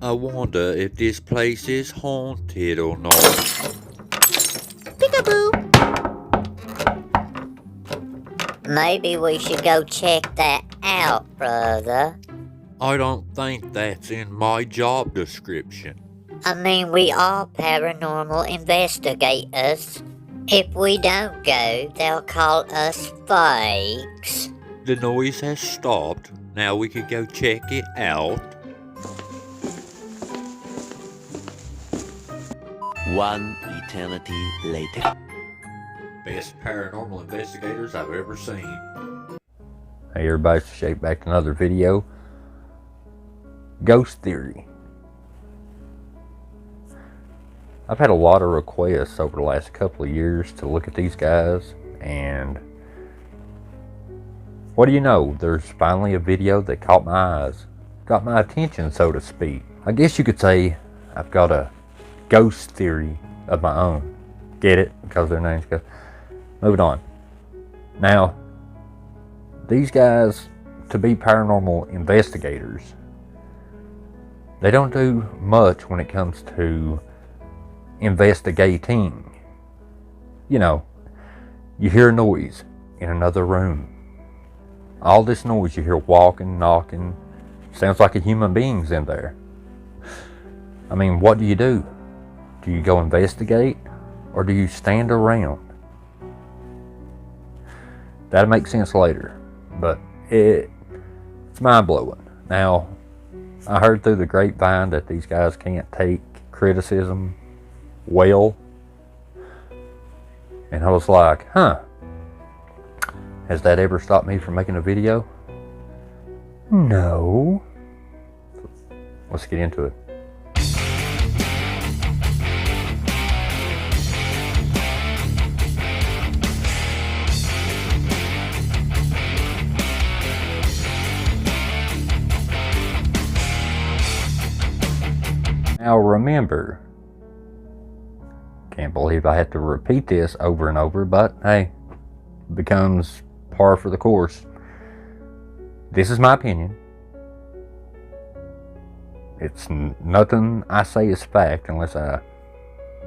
I wonder if this place is haunted or not. Peekaboo! Maybe we should go check that out, brother. I don't think that's in my job description. I mean, we are paranormal investigators. If we don't go, they'll call us fakes. The noise has stopped. Now we could go check it out. One eternity later. Best paranormal investigators I've ever seen. Hey everybody, it's Shake back to another video. Ghost theory. I've had a lot of requests over the last couple of years to look at these guys, and what do you know, there's finally a video that caught my eyes, got my attention, so to speak. I guess you could say I've got a ghost theory of my own. Get it? Because their names go. Moving on. Now, these guys, to be paranormal investigators, they don't do much when it comes to investigating. You know, you hear a noise in another room. All this noise you hear, walking, knocking, sounds like a human being's in there. I mean, what do? Do you go investigate, or do you stand around? That'll make sense later, but it's mind-blowing. Now, I heard through the grapevine that these guys can't take criticism well, and I was like, has that ever stopped me from making a video? No. Let's get into it. Now remember, can't believe I have to repeat this over and over, but hey, it becomes par for the course. This is my opinion. It's nothing I say is fact unless I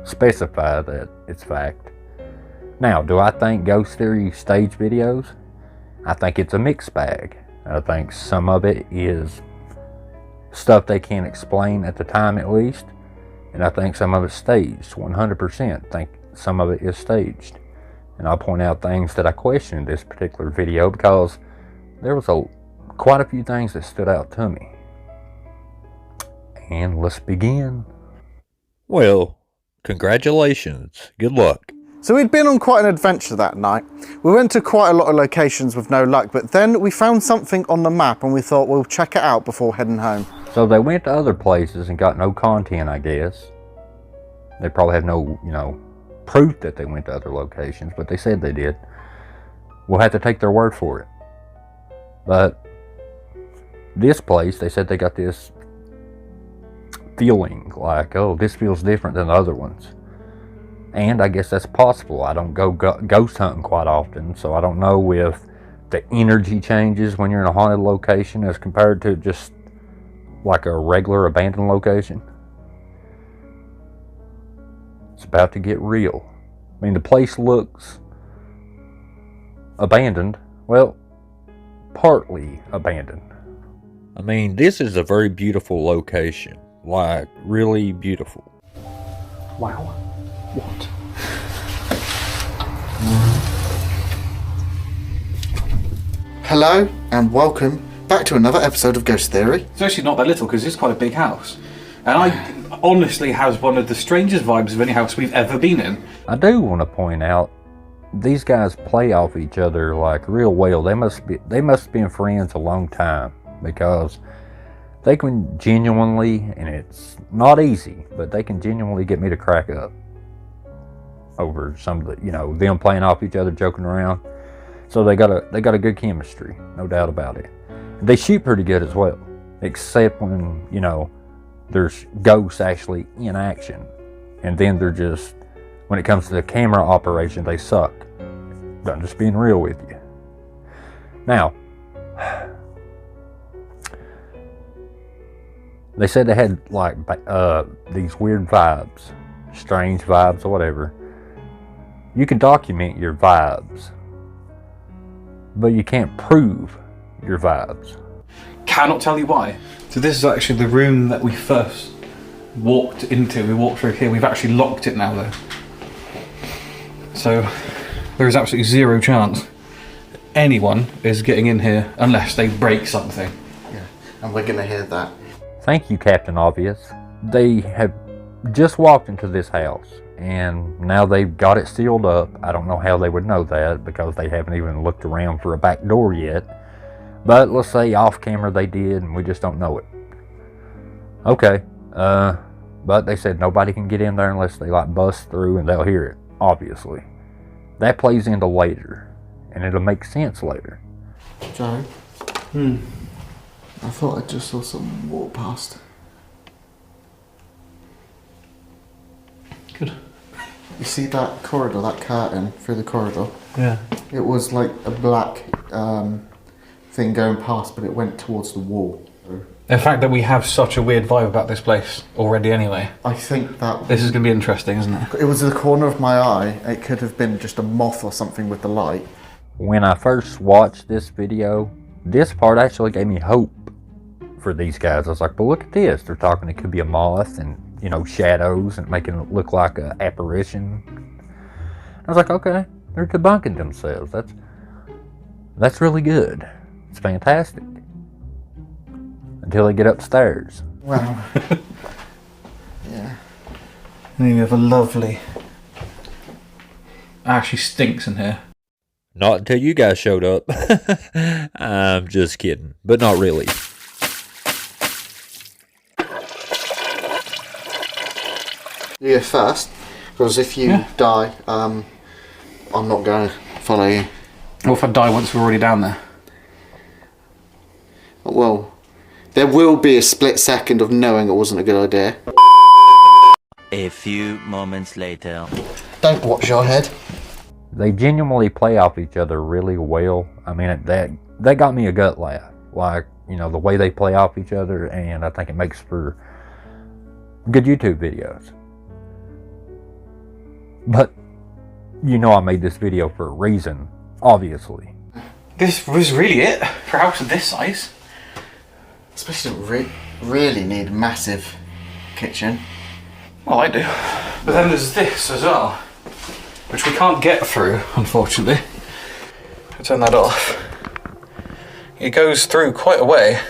specify that it's fact. Now, do I think ghost theory stage videos? I think it's a mixed bag. I think some of it is stuff they can't explain at the time, at least, and I think some of it's staged. 100% think some of it is staged, and I'll point out things that I question in this particular video because there was quite a few things that stood out to me. And let's begin. Well, congratulations. Good luck. So we'd been on quite an adventure that night. We went to quite a lot of locations with no luck, but then we found something on the map and we thought we'll check it out before heading home. So they went to other places and got no content, I guess. They probably have no, proof that they went to other locations, but they said they did. We'll have to take their word for it. But this place, they said they got this feeling like, oh, this feels different than the other ones. And I guess that's possible. I don't go ghost hunting quite often, so I don't know if the energy changes when you're in a haunted location as compared to just like a regular abandoned location. It's about to get real. I mean, the place looks abandoned. Well, partly abandoned. I mean, this is a very beautiful location. Like, really beautiful. Wow. What? Hello and welcome back to another episode of Ghost Theory. It's actually not that little because it's quite a big house. And I honestly has one of the strangest vibes of any house we've ever been in. I do want to point out, these guys play off each other like real well. They must have been friends a long time, because they can genuinely, and it's not easy, but they can genuinely get me to crack up over some of the, them playing off each other, joking around. So they got a good chemistry, no doubt about it. They shoot pretty good as well, except when, there's ghosts actually in action. And then they're just, when it comes to the camera operation, they suck. I'm just being real with you. Now, They said they had like these weird vibes, strange vibes or whatever. You can document your vibes, but you can't prove your vibes. Cannot tell you why. So this is actually the room that we first walked into. We walked through here. We've actually locked it now though. So there is absolutely zero chance anyone is getting in here unless they break something. Yeah, and we're gonna hear that. Thank you, Captain Obvious. They have just walked into this house and now they've got it sealed up. I don't know how they would know that because they haven't even looked around for a back door yet. But let's say off camera they did and we just don't know it. Okay, but they said nobody can get in there unless they like bust through and they'll hear it, obviously. That plays into later, and it'll make sense later. Joe? I thought I just saw someone walk past. Good. You see that corridor, that curtain through the corridor? Yeah. It was like a black thing going past, but it went towards the wall. The fact that we have such a weird vibe about this place already anyway. I think that... This is going to be interesting, isn't it? It was the corner of my eye. It could have been just a moth or something with the light. When I first watched this video, this part actually gave me hope for these guys. I was like, but look at this. They're talking it could be a moth and, you know, shadows and making it look like an apparition. I was like, okay, they're debunking themselves. That's really good. It's fantastic. Until they get upstairs. Wow. Yeah. And then you have a lovely... Actually stinks in here. Not until you guys showed up. I'm just kidding, but not really. You go first, because if you die, I'm not going to follow you. What if I die once we're already down there? Well, there will be a split second of knowing it wasn't a good idea. A few moments later. Don't watch your head. They genuinely play off each other really well. I mean, that got me a gut laugh. Like, you know, the way they play off each other, and I think it makes for good YouTube videos. But, you know I made this video for a reason, obviously. This was really it for a house of this size. Especially don't really need a massive kitchen. Well, I do. But then there's this as well, which we can't get through, unfortunately. I'll turn that off. It goes through quite a way.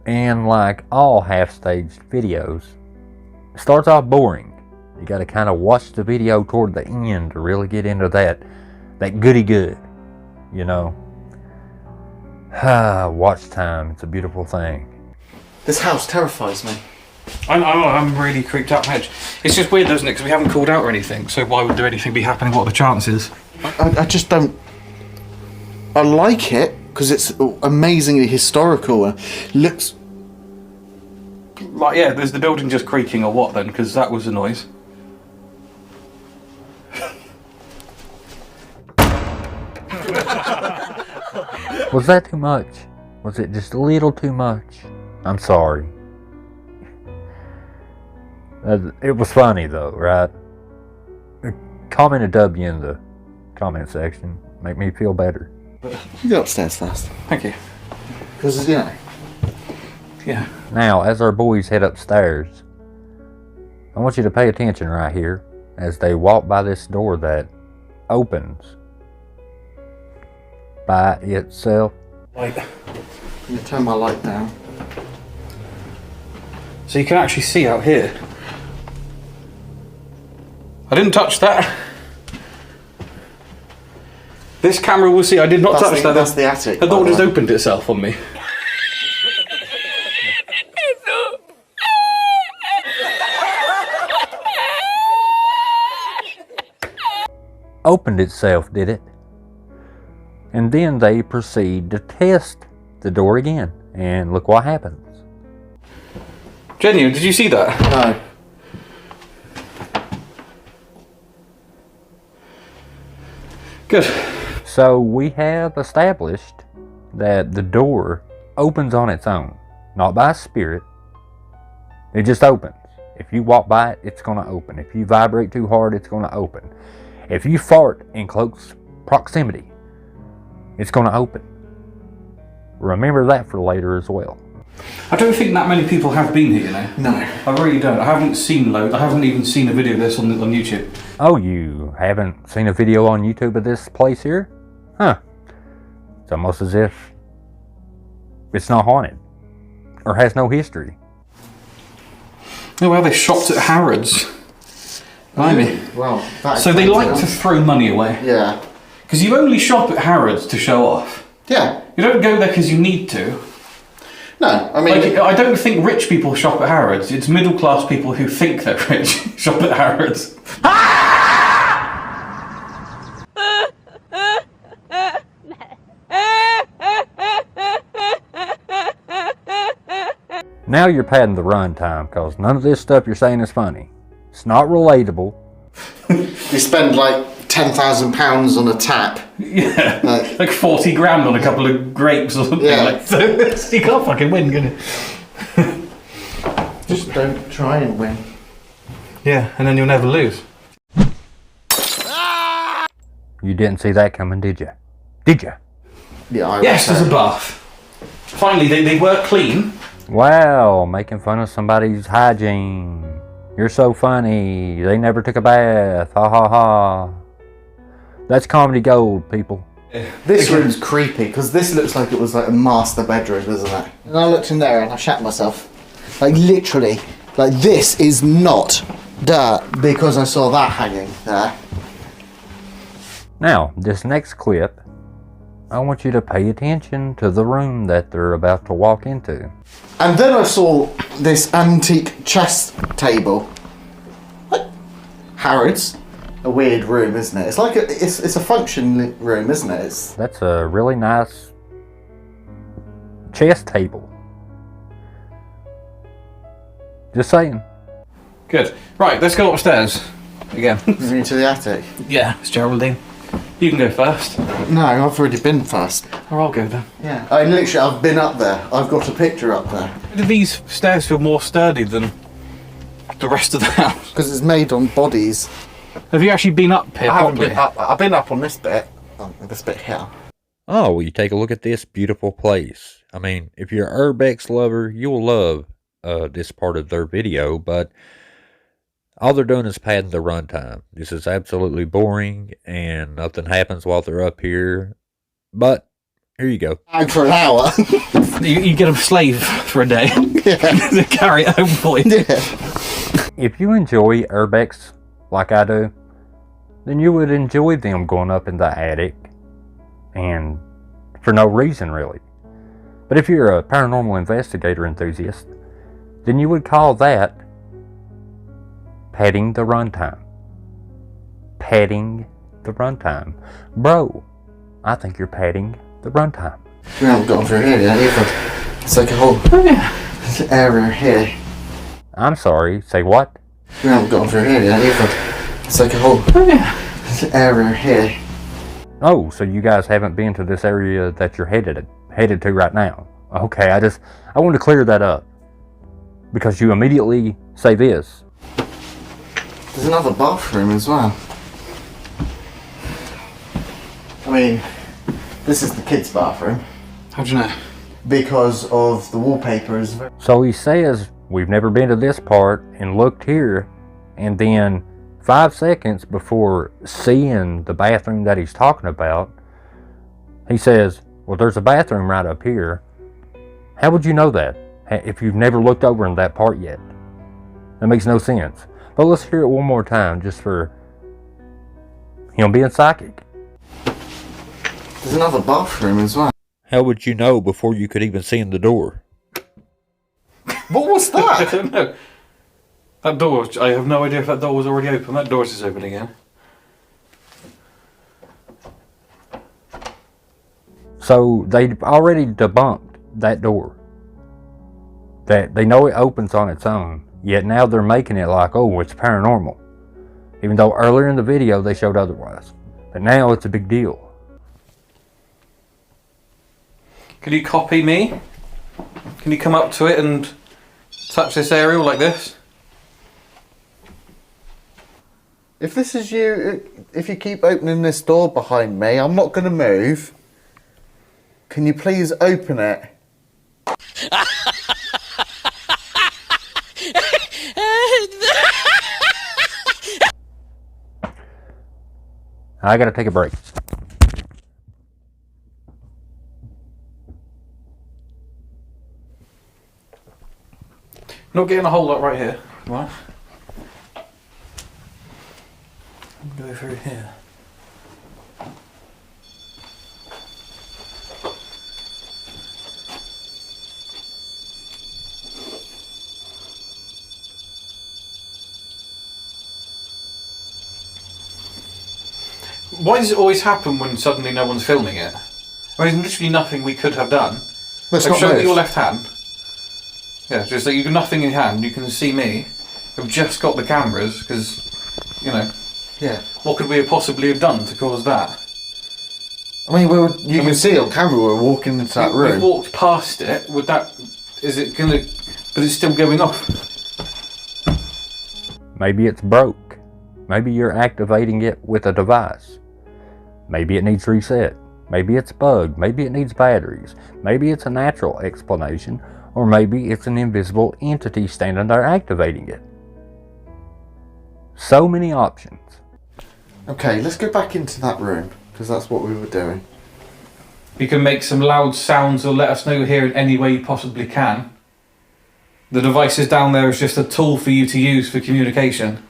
And like all half-staged videos, it starts off boring. You gotta kind of watch the video toward the end to really get into that goody good, you know. Watch time, it's a beautiful thing. This house terrifies me. I'm really creeped out, Hedge. It's just weird, doesn't it? Because we haven't called out or anything, so why would there anything be happening? What are the chances? I just don't... I like it, because it's amazingly historical and looks... Like, yeah, there's the building just creaking or what then? Because that was a noise. Was that too much? Was it just a little too much? I'm sorry. It was funny though, right? Comment a W in the comment section. Make me feel better. You go upstairs first. Thank you. Because, you know... Yeah. Now, as our boys head upstairs, I want you to pay attention right here as they walk by this door that opens by itself. Right. I'm going to turn my light down. So you can actually see out here. I didn't touch that. This camera will see I did not touch that. That's the attic. The door just opened itself on me. Opened itself, did it? And then they proceed to test the door again. And look what happens. Genuine, did you see that? No. Good. So we have established that the door opens on its own, not by a spirit. It just opens. If you walk by it, it's going to open. If you vibrate too hard, it's going to open. If you fart in close proximity, it's going to open. Remember that for later as well. I don't think that many people have been here, you know. No. I really don't. I haven't seen loads. I haven't even seen a video of this on YouTube. Oh, you haven't seen a video on YouTube of this place here? Huh. It's almost as if it's not haunted or has no history. Oh, well, they shopped at Harrods. Blimey. Well, So they like to throw money away. Yeah. Because you only shop at Harrods to show off. Yeah. You don't go there because you need to. No, I mean... Like, I don't think rich people shop at Harrods. It's middle class people who think they're rich shop at Harrods. Now you're padding the run time, because none of this stuff you're saying is funny. It's not relatable. You spend like £10,000 on a tap. Yeah, like 40 grand on a couple of grapes or something. Yeah. Like, so you can't fucking win, can you? Just don't try and win. Yeah, and then you'll never lose. You didn't see that coming, did you? Did you? Yeah, Yes, there's a bath. Finally, they were clean. Wow, making fun of somebody's hygiene. You're so funny. They never took a bath. Ha ha ha. That's comedy gold, people. This room's creepy, because this looks like it was like a master bedroom, doesn't it? And I looked in there and I shat myself. Like literally, like this is not dirt, because I saw that hanging there. Now, this next clip, I want you to pay attention to the room that they're about to walk into. And then I saw this antique chess table. Like, Harrods. A weird room, isn't it? It's like it's a function room, isn't it? That's a really nice chess table. Just saying. Good. Right, let's go upstairs again. Moving to the attic. Yeah, it's Geraldine. You can go first. No, I've already been first. Or I'll go then. Yeah. I've been up there. I've got a picture up there. Do these stairs feel more sturdy than the rest of the house? Because it's made on bodies. Have you actually been up here? I haven't properly? been up. I've been up on this bit. On this bit here. Oh, will you take a look at this beautiful place? I mean, if you're an Urbex lover, you'll love this part of their video, but all they're doing is padding the runtime. This is absolutely boring, and nothing happens while they're up here. But here you go. And for an hour. You get a slave for a day to carry it home for you. Yeah. If you enjoy Urbex like I do, then you would enjoy them going up in the attic, and for no reason really. But if you're a paranormal investigator enthusiast, then you would call that padding the runtime. Padding the runtime. Bro, I think you're padding the runtime. We haven't gone through here yet either. It's like a whole area here. I'm sorry, say what? We haven't gone through here yet either. It's like a whole area here. Oh, so you guys haven't been to this area that you're headed to right now. Okay, I want to clear that up. Because you immediately say this. There's another bathroom as well. I mean, this is the kids' bathroom. How do you know? Because of the wallpaper is very... So he says, we've never been to this part and looked here, and then 5 seconds before seeing the bathroom that he's talking about, he says, well, there's a bathroom right up here. How would you know that if you've never looked over in that part yet? That makes no sense. But let's hear it one more time just for him being psychic. There's another bathroom as well. How would you know before you could even see in the door? What was I that? don't know. That door, I have no idea if that door was already open. That door is just open again. So they've already debunked that door. That they know it opens on its own. Yet now they're making it like, oh, it's paranormal. Even though earlier in the video they showed otherwise. But now it's a big deal. Can you copy me? Can you come up to it and touch this aerial like this? If this is you, if you keep opening this door behind me, I'm not going to move. Can you please open it? I gotta take a break. Not getting a whole lot right here. Right. Go through here. Why does it always happen when suddenly no one's filming it? I mean, there's literally nothing we could have done. Let's Like, not show me move. your left hand. Yeah, just that you've got nothing in your hand. You can see me. I've just got the cameras because, you know, Yeah. what could we have possibly have done to cause that? I mean, you can see on camera we're walking into that We've room. walked past it. Would that? Is it gonna? But it's still going off. Maybe it's broke. Maybe you're activating it with a device. Maybe it needs reset. Maybe it's bugged. Maybe it needs batteries. Maybe it's a natural explanation. Or maybe it's an invisible entity standing there activating it. So many options. Okay, let's go back into that room, because that's what we were doing. You can make some loud sounds or let us know here in any way you possibly can. The device is down there as just a tool for you to use for communication.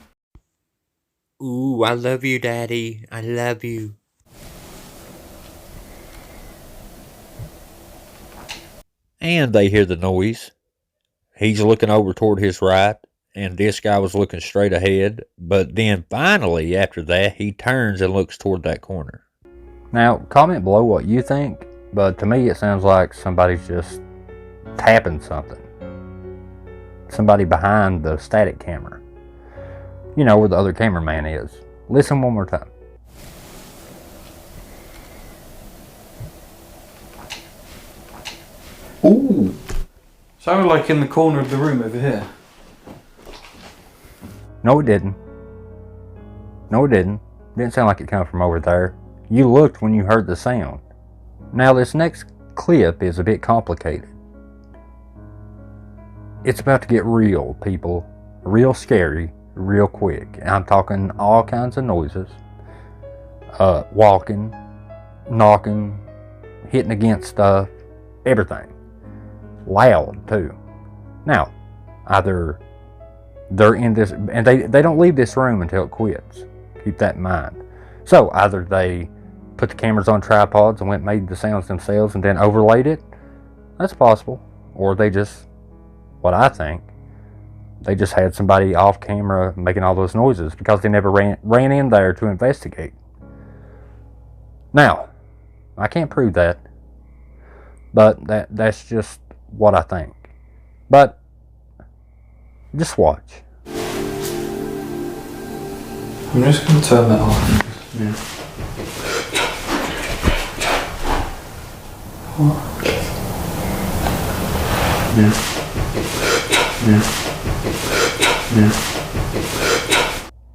Ooh, I love you, Daddy. I love you. And they hear the noise. He's looking over toward his right, and this guy was looking straight ahead. But then finally, after that, he turns and looks toward that corner. Now, comment below what you think, but to me it sounds like somebody's just tapping something. Somebody behind the static camera. You know, where the other cameraman is. Listen one more time. Ooh. Sounded like in the corner of the room over here. No, it didn't. No, it didn't. Didn't sound like it come from over there. You looked when you heard the sound. Now, this next clip is a bit complicated. It's about to get real, people. Real scary, real quick. I'm talking all kinds of noises. Walking, knocking, hitting against stuff, everything. Loud, too. Now, either they're in this, and they don't leave this room until it quits. Keep that in mind. So, either they put the cameras on tripods and went and made the sounds themselves and then overlaid it. That's possible. Or they just, what I think, they just had somebody off camera making all those noises because they never ran in there to investigate. Now, I can't prove that, but that's just what I think. But just watch. I'm just going to turn that off. Yeah.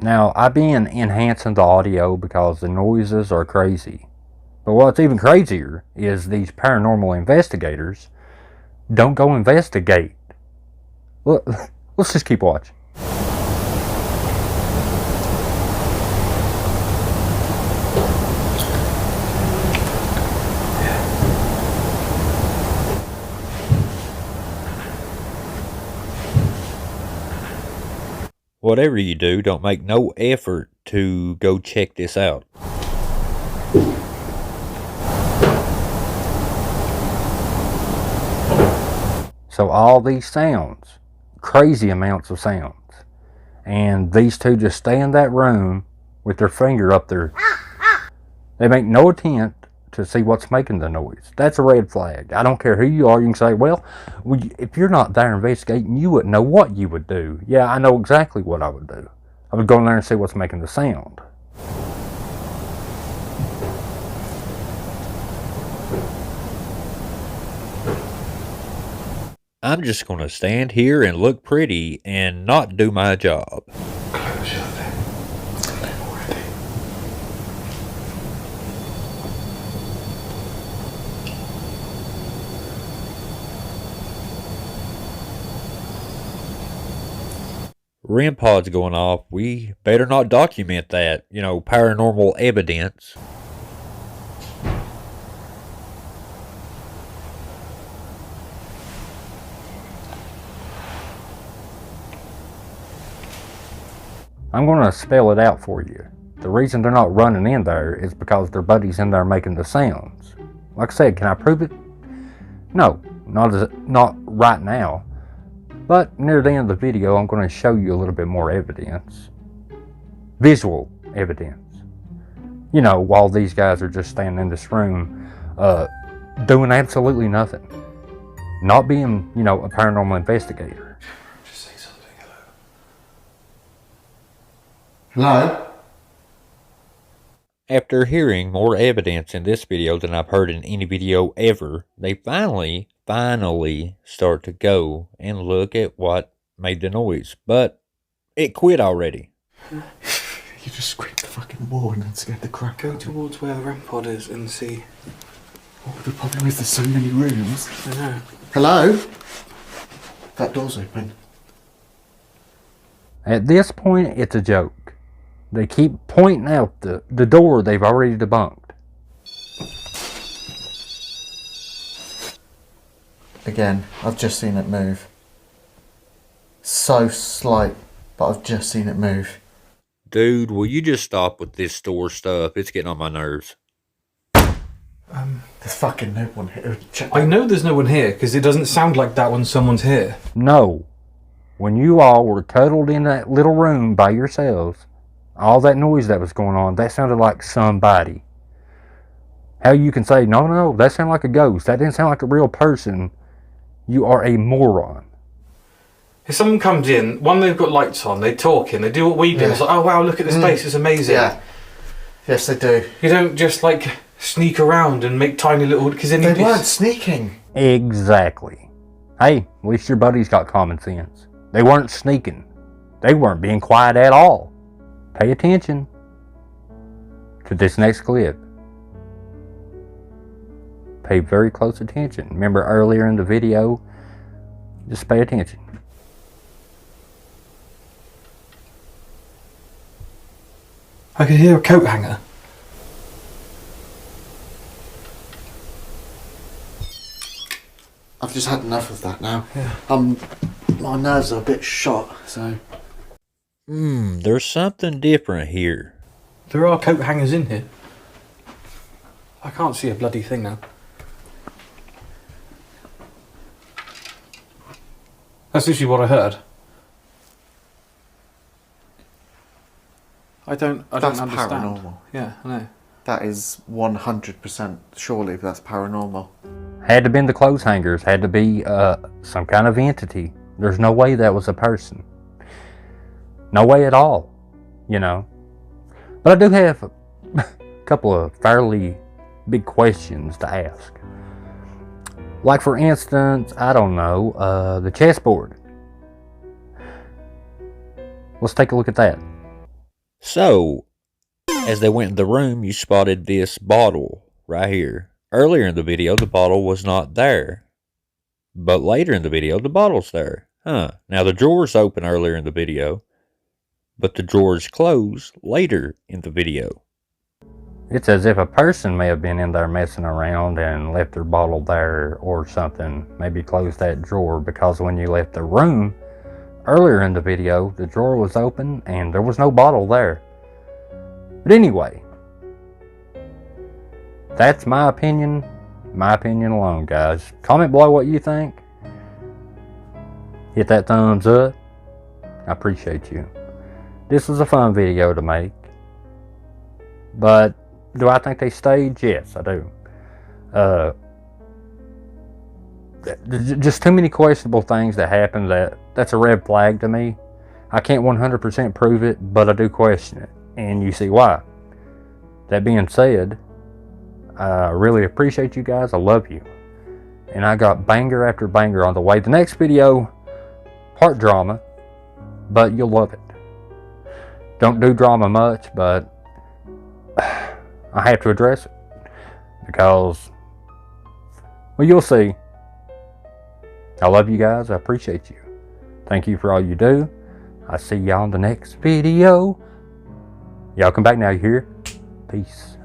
Now, I've been enhancing the audio because the noises are crazy. But what's even crazier is these paranormal investigators don't go investigate. Look, let's just keep watching. Whatever you do, don't make no effort to go check this out. So all these sounds, crazy amounts of sounds, and these two just stay in that room with their finger up there. They make no attempt to see what's making the noise. That's a red flag. I don't care who you are. You can say, well, if you're not there investigating, you wouldn't know what you would do. Yeah, I know exactly what I would do. I would go in there and see what's making the sound. I'm just going to stand here and look pretty and not do my job. Close your thing. Already. REM pod's going off. We better not document that, paranormal evidence. I'm going to spell it out for you. The reason they're not running in there is because their buddy's in there making the sounds. Like I said, can I prove it? No, not right now. But near the end of the video, I'm going to show you a little bit more evidence. Visual evidence. While these guys are just standing in this room, doing absolutely nothing. Not being, a paranormal investigator. Just say something. Hello? After hearing more evidence in this video than I've heard in any video ever, they finally start to go and look at what made the noise. But it quit already. You just scraped the fucking wall and then scared the crap Go out of me. towards where the REM pod is and see. Oh, the problem is there's so many rooms. I know. Hello? That door's open. At this point, it's a joke. They keep pointing out the door they've already debunked. Again, I've just seen it move. So slight, but I've just seen it move. Dude, will you just stop with this store stuff? It's getting on my nerves. There's fucking no one here. Check I know there's no one here because it doesn't sound like that when someone's here. No. When you all were cuddled in that little room by yourselves, all that noise that was going on, that sounded like somebody. How you can say, no, that sounded like a ghost. That didn't sound like a real person. You are a moron. If someone comes in, one, they've got lights on, they're talking, they do what we do. Yeah. It's like, oh wow, look at this place, it's amazing. Yeah. Yes, they do. You don't just sneak around and make tiny little. Because then They you weren't just, sneaking. Exactly. Hey, at least your buddy's got common sense. They weren't sneaking. They weren't being quiet at all. Pay attention to this next clip. Pay very close attention. Remember earlier in the video? Just pay attention. I could hear a coat hanger. I've just had enough of that now. Yeah. My nerves are a bit shot, so. There's something different here. There are coat hangers in here. I can't see a bloody thing now. That's literally what I heard. I don't That's understand. paranormal. Yeah, I know. That is 100% surely that's paranormal. Had to be the clothes hangers. Had to be some kind of entity. There's no way that was a person. No way at all. But I do have a couple of fairly big questions to ask. Like for instance, I don't know, the chessboard. Let's take a look at that. So, as they went in the room, you spotted this bottle right here. Earlier in the video, the bottle was not there. But later in the video, the bottle's there. Now, the drawer's open earlier in the video, but the drawer's closed later in the video. It's as if a person may have been in there messing around and left their bottle there or something. Maybe closed that drawer, because when you left the room earlier in the video, the drawer was open and there was no bottle there. But anyway, that's my opinion alone, guys. Comment below what you think. Hit that thumbs up. I appreciate you. This was a fun video to make. But do I think they staged? Yes, I do. Just too many questionable things that happen that's a red flag to me. I can't 100% prove it, but I do question it. And you see why. That being said, I really appreciate you guys. I love you. And I got banger after banger on the way. The next video, part drama, but you'll love it. Don't do drama much, but I have to address it. Because, well, you'll see. I love you guys. I appreciate you. Thank you for all you do. I'll see y'all in the next video. Y'all come back now, you hear? Peace.